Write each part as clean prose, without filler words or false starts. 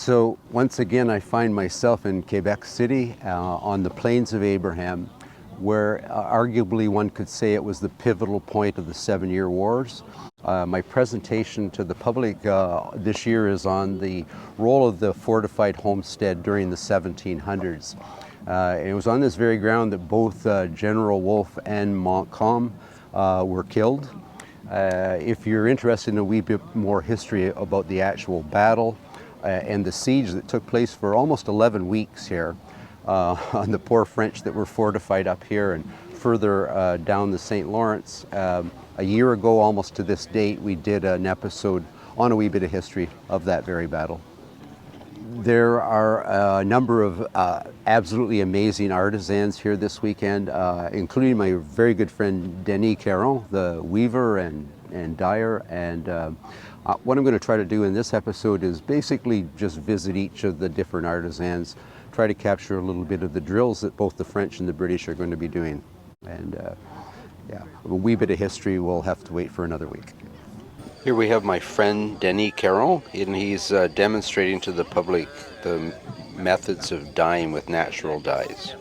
So once again, I find myself in Quebec City on the Plains of Abraham, where arguably one could say it was the pivotal point of the 7-Year Wars. My presentation to the public this year is on the role of the fortified homestead during the 1700s. It was on this very ground that both General Wolfe and Montcalm were killed. If you're interested in a wee bit more history about the actual battle and the siege that took place for almost 11 weeks here on the poor French that were fortified up here and further down the St. Lawrence, a year ago almost to this date, we did an episode on a wee bit of history of that very battle. There are a number of absolutely amazing artisans here this weekend, including my very good friend Denis Caron, the weaver and dyer. And what I'm going to try to do in this episode is basically just visit each of the different artisans, try to capture a little bit of the drills that both the French and the British are going to be doing. And yeah, a wee bit of history will have to wait for another week. Here we have my friend Denis Caron, and he's demonstrating to the public the methods of dyeing with natural dyes.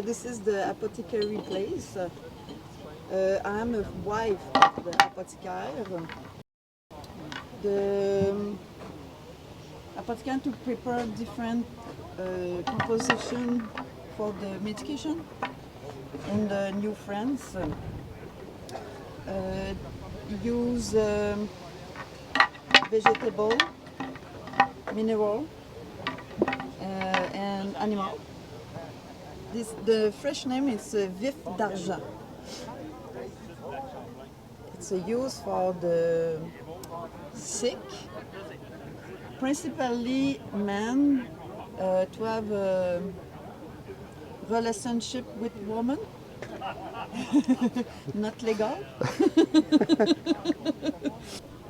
This is the apothecary place. I am a wife of the apothecary. The apothecary to prepare different composition for the medication in the New France. Use vegetable, mineral, and animal. The fresh name is vif d'argent. It's a use for the sick, principally men, to have a relationship with women, not legal.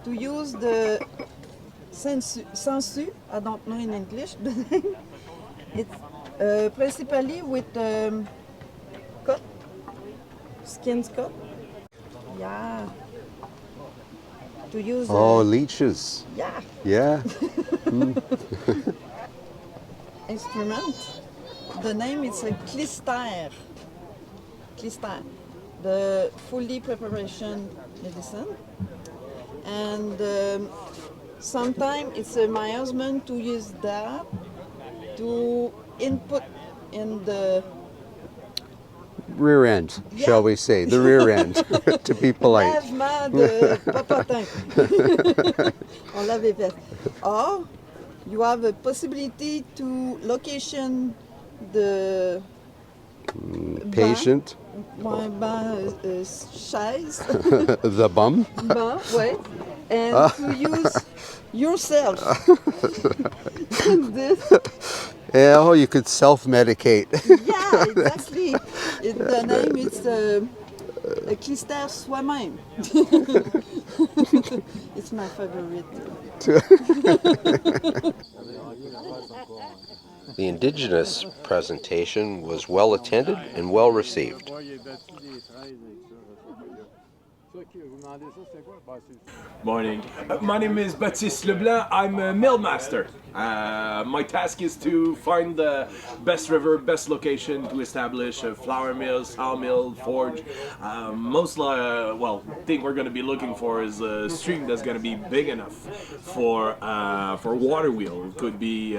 To use the sensu, I don't know in English, it's principally with cut, skin cut. Yeah. To use. Leeches. Yeah. Yeah. Instrument. The name is a clister. Clister. The fully preparation medicine. And sometimes it's my husband to use that to input in the rear end, shall we say, the rear end, to be polite. Lavement de papatin. On lave les fesses. Or, you have a possibility to location the patient. Chaise. The bum. Bum, ouais. And to use yourself. This. Yeah, oh, you could self-medicate. Yeah, exactly. The name is clister soi-même. It's my favorite. The Indigenous presentation was well attended and well received. Morning. My name is Baptiste Leblanc. I'm a mill master. My task is to find the best river, best location to establish a flour mill, sawmill, forge. Thing we're going to be looking for is a stream that's going to be big enough for water wheel. It could be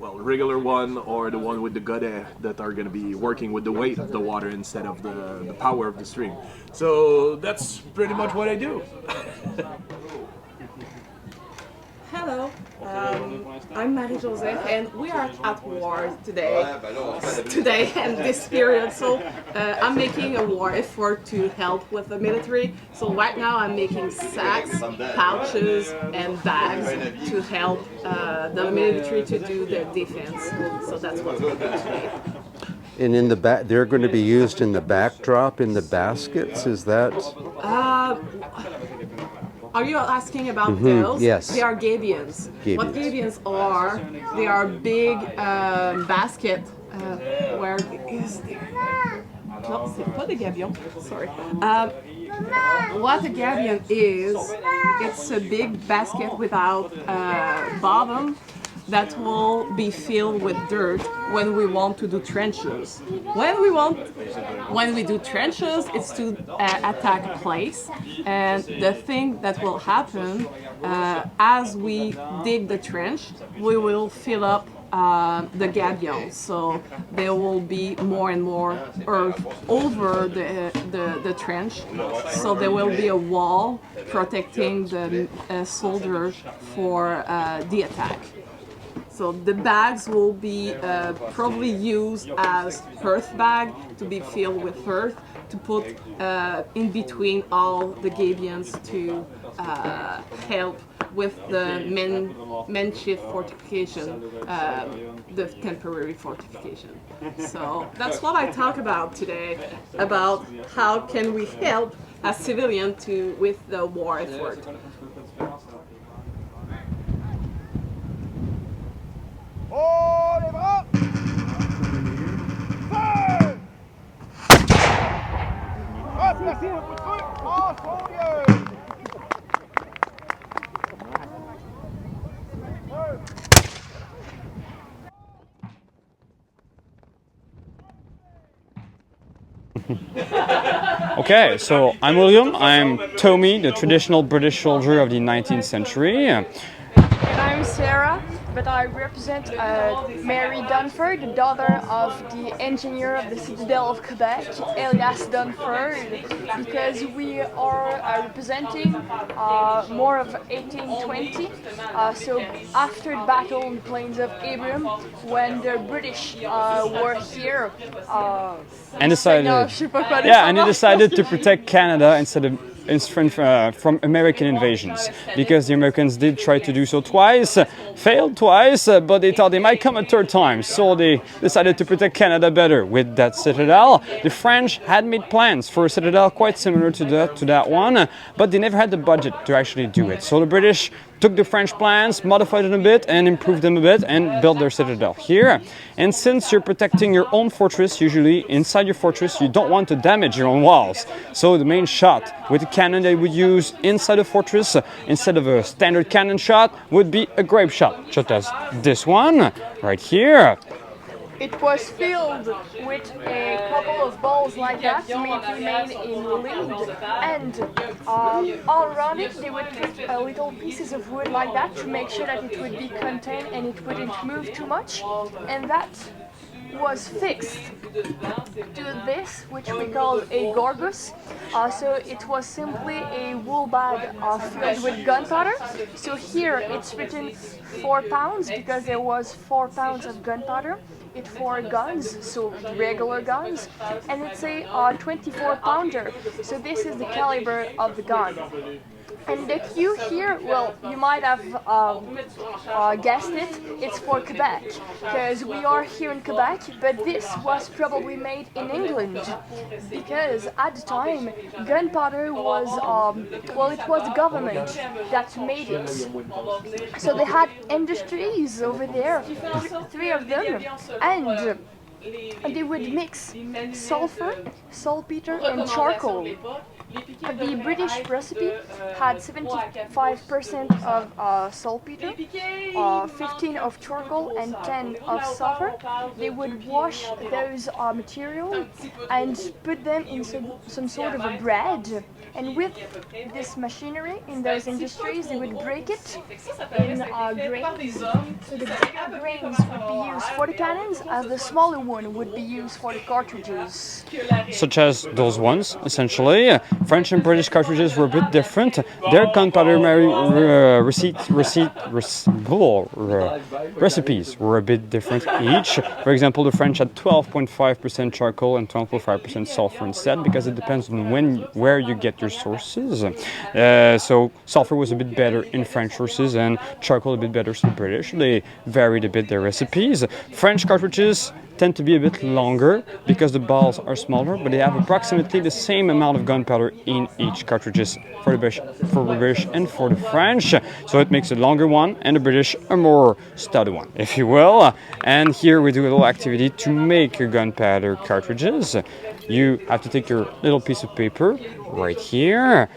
regular one or the one with the godet that are going to be working with the weight of the water instead of the power of the stream. So that's pretty much what I do. Hello, I'm Marie-Joseph and we are at war today and this period, so I'm making a war effort to help with the military. So right now I'm making sacks, pouches and bags to help the military to do their defense. So that's what we're doing today. And in the back, they're going to be used in the backdrop, in the baskets, is that? Are you asking about those? Yes. They are gabions. What gabions are, they are big basket, where is there? Non, c'est pas des gabions. Sorry. What a gabion is, it's a big basket without bottom that will be filled with dirt when we want to do trenches. When we do trenches, it's to attack a place, and the thing that will happen as we dig the trench, we will fill up the gabions, so there will be more and more earth over the trench, so there will be a wall protecting the soldiers for the attack. So the bags will be probably used as earth bag to be filled with earth to put in between all the gabions to help with the makeshift fortification, the temporary fortification. So that's what I talk about today, about how can we help as civilian with the war effort. Oh, les bras! Feu! Hop, placez le bout de feu en son lieu! Okay, so I'm William. I'm Tommy, the traditional British soldier of the 19th century. And I'm Sarah, but I represent Mary Dunford, the daughter of the engineer of the Citadel of Quebec, Elias Dunford, because we are representing more of 1820, so after the battle on the plains of Abraham, when the British were here And decided, and they decided to protect Canada instead of from American invasions, because the Americans did try to do so twice, failed twice, but they thought they might come a third time, so they decided to protect Canada better with that citadel. The French had made plans for a citadel quite similar to that one, but they never had the budget to actually do it. So the British took the French plans, modified it a bit, and improved them a bit, and built their citadel here. And since you're protecting your own fortress, usually inside your fortress, you don't want to damage your own walls. So the main shot with the cannon they would use inside the fortress, instead of a standard cannon shot, would be a grape shot, such as this one, right here. it was filled with a couple of balls like that, made in lead, and all around it they would put little pieces of wood like that to make sure that it would be contained and it wouldn't move too much, and that was fixed to this, which we call a gorgus. So it was simply a wool bag filled with gunpowder. So here it's written 4 pounds because there was 4 pounds of gunpowder. It's 4 guns, so regular guns, and it's a 24 pounder. So this is the caliber of the gun. And the Q here, well, you might have guessed it, it's for Quebec, because we are here in Quebec, but this was probably made in England, because at the time, gunpowder was, well, it was the government that made it. So they had industries over there, 3 of them, and they would mix sulfur, saltpeter, and charcoal. The British recipe had 75% of saltpeter, 15 of charcoal, and 10 of sulfur. They would wash those materials and put them in some sort of a bread. And with this machinery in those industries, they would break it in grains. So the bigger grains would be used for the cannons, as the smaller one would be used for the cartridges. Such as those ones, essentially. French and British cartridges were a bit different. Their gunpowder recipes were a bit different each. For example, the French had 12.5% charcoal and 12.5% sulfur instead, because it depends on where you get your sources. So sulfur was a bit better in French sources and charcoal a bit better to the British. They varied a bit their recipes. French cartridges tend to be a bit longer because the balls are smaller, but they have approximately the same amount of gunpowder in each cartridges for the British and for the French. So it makes a longer one, and the British a more sturdy one, if you will. And here we do a little activity to make gunpowder cartridges. you have to take your little piece of paper right here.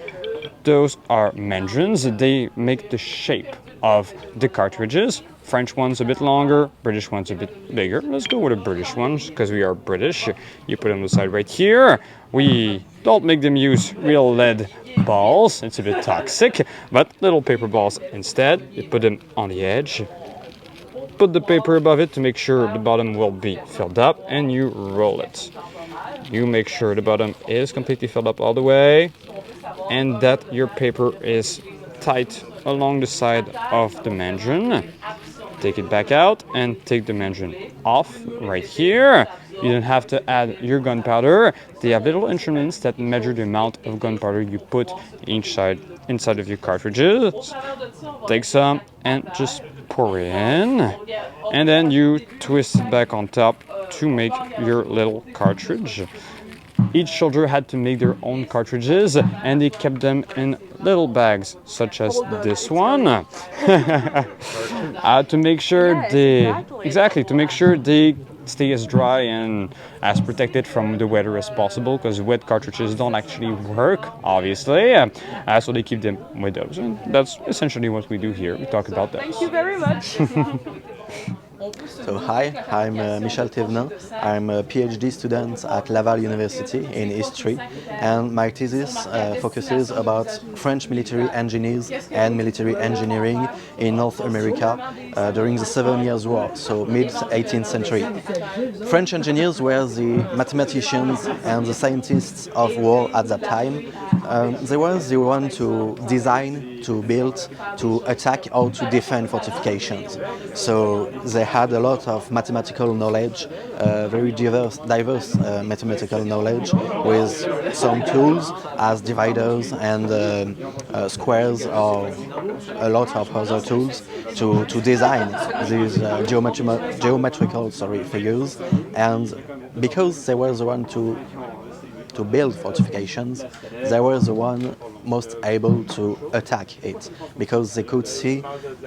Those are mentions. They make the shape of the cartridges. French ones a bit longer, British ones a bit bigger. Let's go with the British ones because we are British. You put them on the side right here. We don't make them use real lead balls. It's a bit toxic, but little paper balls instead. You put them on the edge. Put the paper above it to make sure the bottom will be filled up, and you roll it. You make sure the bottom is completely filled up all the way, and that your paper is tight along the side of the mandarin. Take it back out and take the mandarin off right here. You don't have to add your gunpowder. They have little instruments that measure the amount of gunpowder you put inside of your cartridges. Take some and just pour in, and then you twist it back on top to make your little cartridge. Each soldier had to make their own cartridges, and they kept them in little bags, such as this one, to make sure to make sure they stay as dry and as protected from the weather as possible, because wet cartridges don't actually work, obviously. So they keep them with those, and that's essentially what we do here. We talk about that. Thank you very much. So hi, I'm Michel Thévenin. I'm a PhD student at Laval University in history, and my thesis focuses about French military engineers and military engineering in North America during the 7 Years' War, so mid-18th century. French engineers were the mathematicians and the scientists of war at that time. They were the ones to design, to build, to attack or to defend fortifications. So they had a lot of mathematical knowledge, very diverse mathematical knowledge, with some tools as dividers and squares, or a lot of other tools to design these geometrical figures. And because they were the one to build fortifications, they were the one most able to attack it, because they could see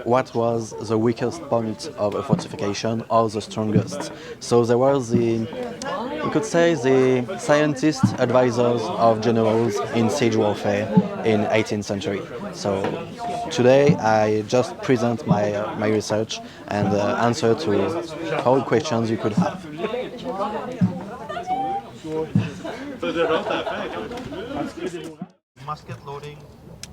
what was the weakest point of a fortification or the strongest. So they were you could say, the scientist advisors of generals in siege warfare in 18th century. So today I just present my research and answer to all questions you could have. Musket loading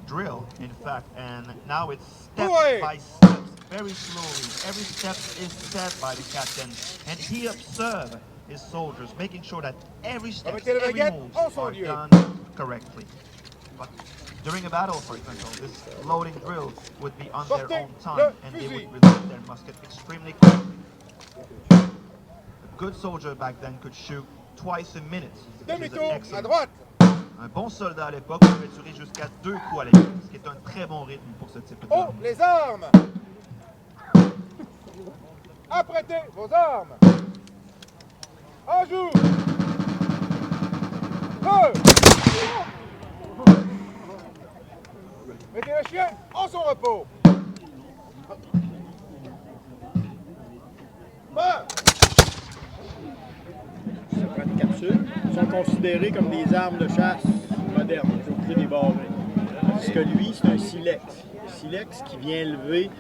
drill, in fact, and now it's step by step, very slowly. Every step is said by the captain, and he observes his soldiers, making sure that every step, every move are done correctly. But during a battle, for example, this loading drill would be on their own time, and they would reload their musket extremely quickly. A good soldier back then could shoot twice a minute, which is an excellent. Un bon soldat à l'époque pouvait tirer jusqu'à 2 coups à la minute, ce qui est un très bon rythme pour ce type de... Oh, les armes! Apprêtez vos armes! En joue! Feu! Mettez le chien en son repos! Feu! Ça prend des capsules, sont considérées comme des armes de chasse modernes, il faut couper des barrés. Parce que lui, c'est un silex. Un silex qui vient lever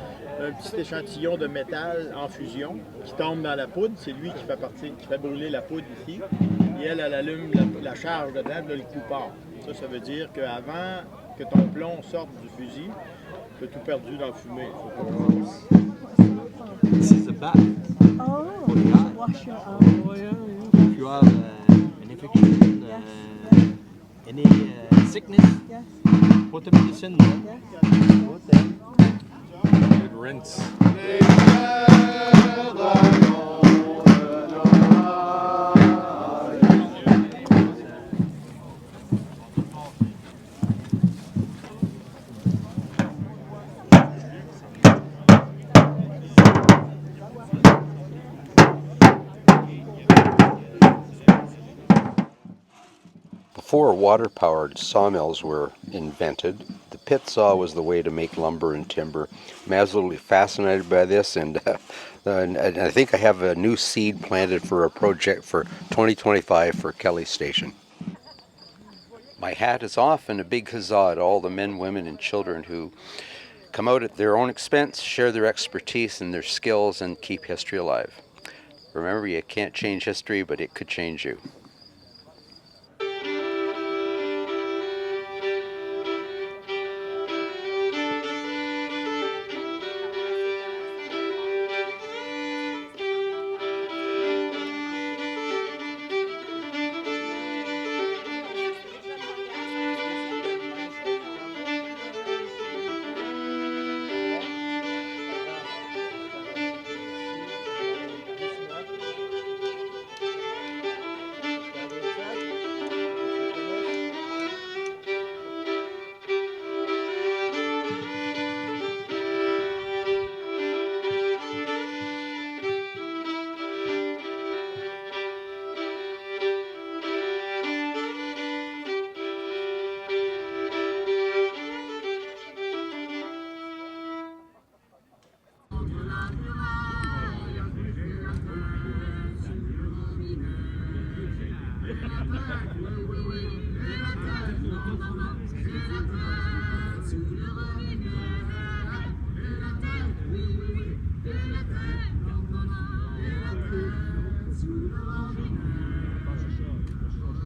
un petit échantillon de métal en fusion qui tombe dans la poudre. C'est lui qui fait brûler la poudre ici. Et elle allume la charge dedans, le coup part. Ça veut dire qu'avant que ton plomb sorte du fusil, tu as tout perdu dans la fumée. This is a bat. Oh, wash your arm. If you have an infection, any sickness, put the medicine there. Put them. Good rinse. Before water-powered sawmills were invented, the pit saw was the way to make lumber and timber. I'm absolutely fascinated by this, and I think I have a new seed planted for a project for 2025 for Kelly Station. My hat is off, and a big huzzah to all the men, women, and children who come out at their own expense, share their expertise and their skills, and keep history alive. Remember, you can't change history, but it could change you.